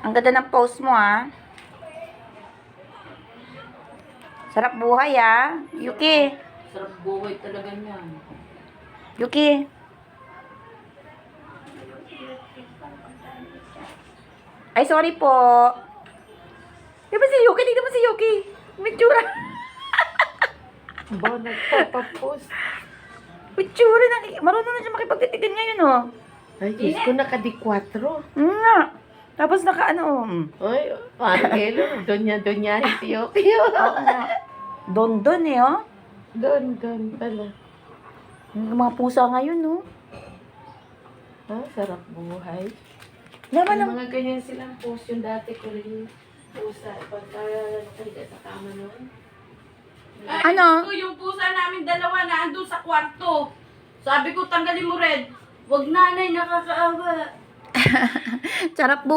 Ang ganda ng post mo, ah. Sarap buhay, ah. Yuki. Sarap buhay talaga niyan. Yuki. Ay, sorry po. Di ba si Yuki? Tignan mo si Yuki. May tsura. Ba, nagpapapost. May tsura. Marunong na siya makipagtitigan ngayon, oh. Ay, Diyos ko, naka-D4. Nga. Tapos naka ano, oh. Ay, parang elo. Donya si Yoki. Oo nga. Don eh, oh. Don pala. Yung mga pusa ngayon, no? Ah, sarap buhay. Laman May ng... mga ganyan silang post yung dati ko rin pusa. Pagka nakahiga sa kama noon. Ano? Ito yung pusa namin dalawa na andun sa kwarto. Sabi ko, tanggalin mo red. Wag nanay, nakakaawa. Sarap buhay.